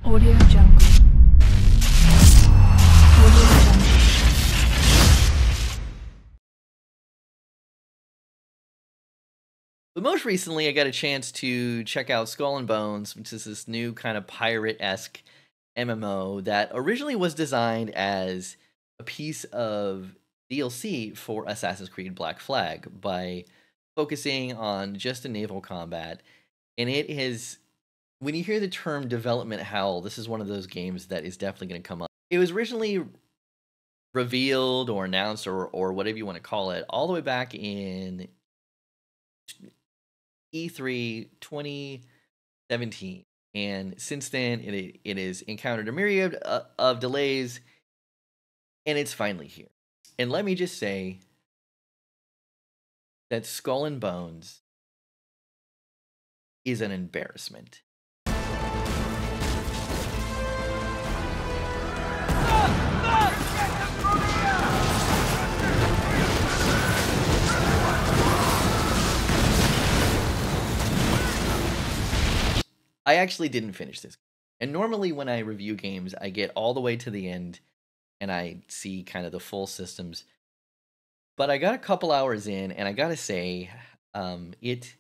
Audio Jungle. Audio Jungle. But most recently, I got a chance to check out Skull and Bones, which is this new kind of pirate-esque MMO that originally was designed as a piece of DLC for Assassin's Creed Black Flag by focusing on just the naval combat. And it has, when you hear the term development hell, this is one of those games that is definitely going to come up. It was originally revealed or announced or whatever you want to call it all the way back in E3 2017, and since then it has encountered a myriad of delays, and it's finally here. And let me just say that Skull and Bones is an embarrassment. I actually didn't finish this. And normally when I review games, I get all the way to the end and I see kind of the full systems. But I got a couple hours in, and I gotta say, it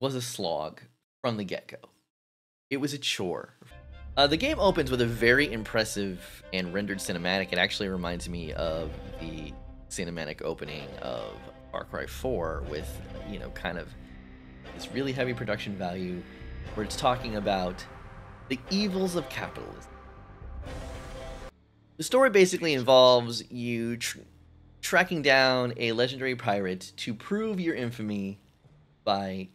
was a slog from the get-go. It was a chore. The game opens with a very impressive and rendered cinematic. It actually reminds me of the cinematic opening of Far Cry 4 with, you know, kind of this really heavy production value, where it's talking about the evils of capitalism. The story basically involves you tracking down a legendary pirate to prove your infamy by,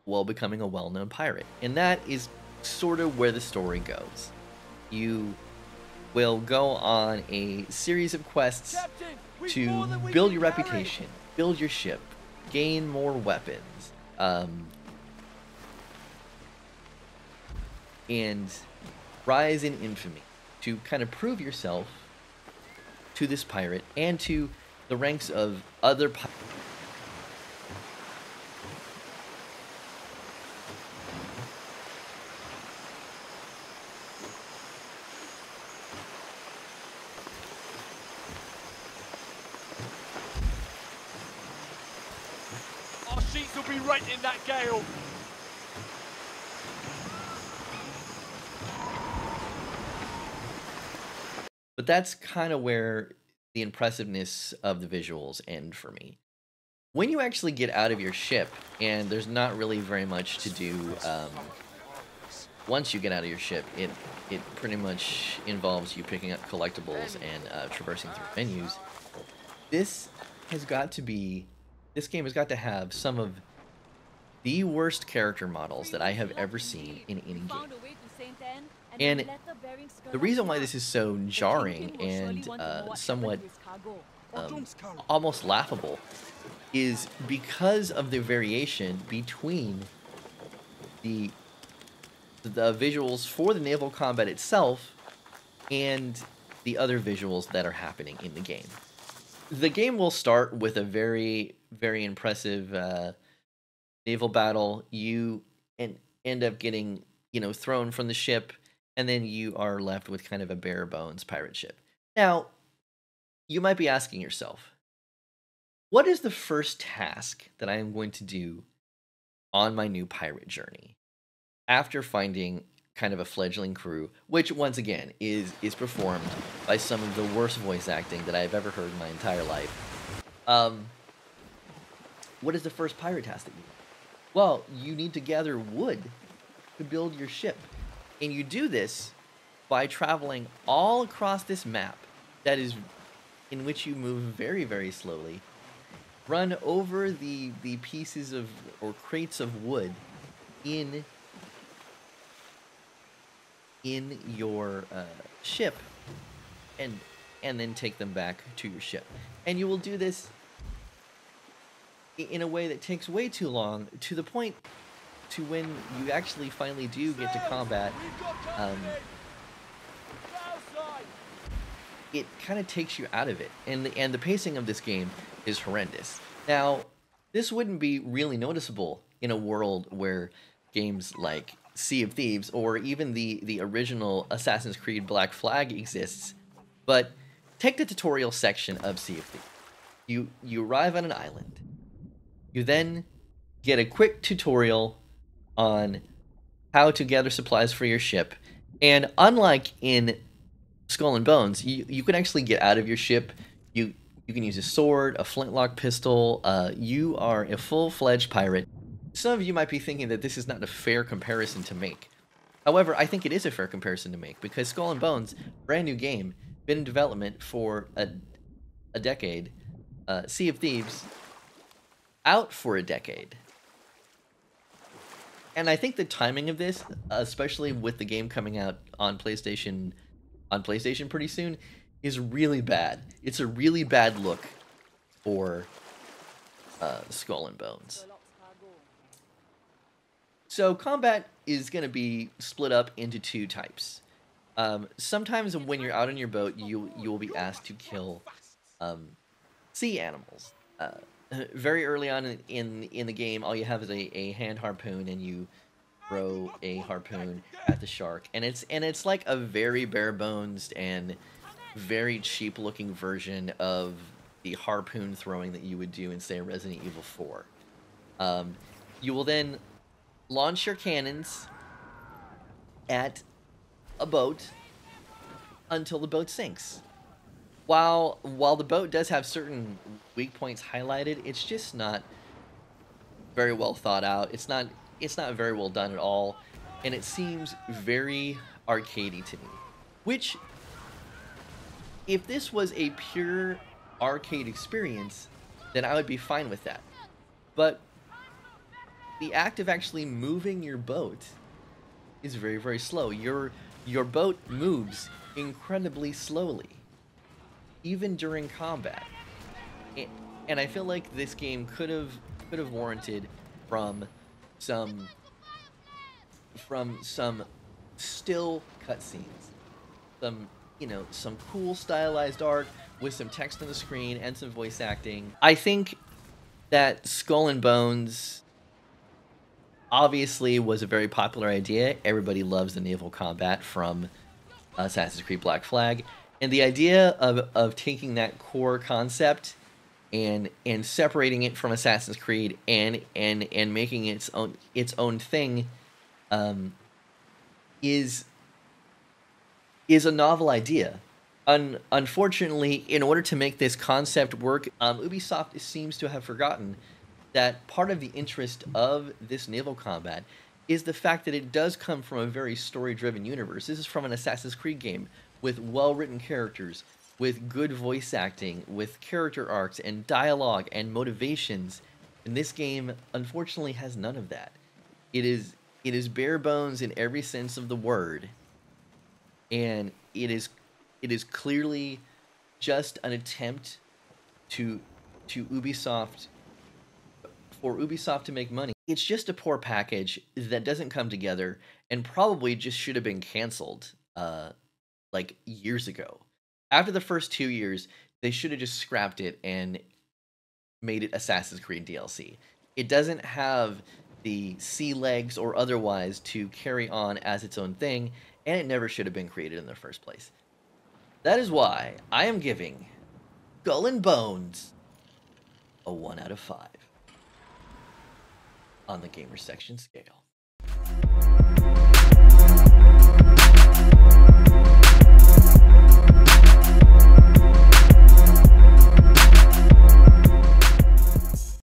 well, becoming a well-known pirate. And that is sort of where the story goes. You will go on a series of quests to build your reputation, build your ship, gain more weapons, and rise in infamy to kind of prove yourself to this pirate and to the ranks of other pirates. Our sheets will be right in that gale. But that's kind of where the impressiveness of the visuals end for me. When you actually get out of your ship, and there's not really very much to do once you get out of your ship, it pretty much involves you picking up collectibles and traversing through menus. This game has got to have some of the worst character models that I have ever seen in any game. And the reason why this is so jarring and somewhat almost laughable is because of the variation between the visuals for the naval combat itself and the other visuals that are happening in the game. The game will start with a very, very impressive naval battle. You end up getting, you know, thrown from the ship, and then you are left with kind of a bare bones pirate ship. Now, you might be asking yourself, what is the first task that I am going to do on my new pirate journey after finding kind of a fledgling crew, which once again is performed by some of the worst voice acting that I've ever heard in my entire life? What is the first pirate task that you do? Well, you need to gather wood to build your ship. And you do this by traveling all across this map that is in which you move very, very slowly. Run over the pieces of or crates of wood in your ship, and then take them back to your ship. And you will do this in a way that takes way too long, to the point to when you actually finally do get to combat, it kind of takes you out of it, and the pacing of this game is horrendous. Now, this wouldn't be really noticeable in a world where games like Sea of Thieves or even the original Assassin's Creed Black Flag exists, but take the tutorial section of Sea of Thieves. You arrive on an island. You then get a quick tutorial on how to gather supplies for your ship. And unlike in Skull and Bones, you can actually get out of your ship. You can use a sword, a flintlock pistol. You are a full-fledged pirate. Some of you might be thinking that this is not a fair comparison to make. However, I think it is a fair comparison to make because Skull and Bones, brand new game, been in development for a decade. Sea of Thieves, out for a decade. And I think the timing of this, especially with the game coming out on PlayStation pretty soon, is really bad. It's a really bad look for Skull and Bones. So combat is going to be split up into two types. Sometimes when you're out on your boat, you will be asked to kill sea animals. Very early on in the game, all you have is a hand harpoon, and you throw a harpoon at the shark, and it's like a very bare bones and very cheap looking version of the harpoon throwing that you would do in, say, Resident Evil 4. You will then launch your cannons at a boat until the boat sinks. While the boat does have certain weak points highlighted, it's just not very well thought out. It's not very well done at all, and it seems very arcadey to me. Which, if this was a pure arcade experience, then I would be fine with that. But the act of actually moving your boat is very, very slow. Your boat moves incredibly slowly, even during combat. And I feel like this game could have warranted from some still cutscenes, some cool stylized art with some text on the screen and some voice acting. I think that Skull and Bones obviously was a very popular idea. Everybody loves the naval combat from Assassin's Creed Black Flag. And the idea of taking that core concept and separating it from Assassin's Creed and making its own thing is a novel idea. Unfortunately, in order to make this concept work, Ubisoft seems to have forgotten that part of the interest of this naval combat is the fact that it does come from a very story-driven universe. This is from an Assassin's Creed game with well-written characters, with good voice acting, with character arcs and dialogue and motivations. And this game, unfortunately, has none of that. It is bare bones in every sense of the word, and it is clearly just an attempt for Ubisoft to make money. It's just a poor package that doesn't come together and probably just should have been canceled like years ago. After the first 2 years, they should have just scrapped it and made it Assassin's Creed DLC. It doesn't have the sea legs or otherwise to carry on as its own thing, and it never should have been created in the first place. That is why I am giving Skull and Bones a 1 out of 5 on the gamer section scale.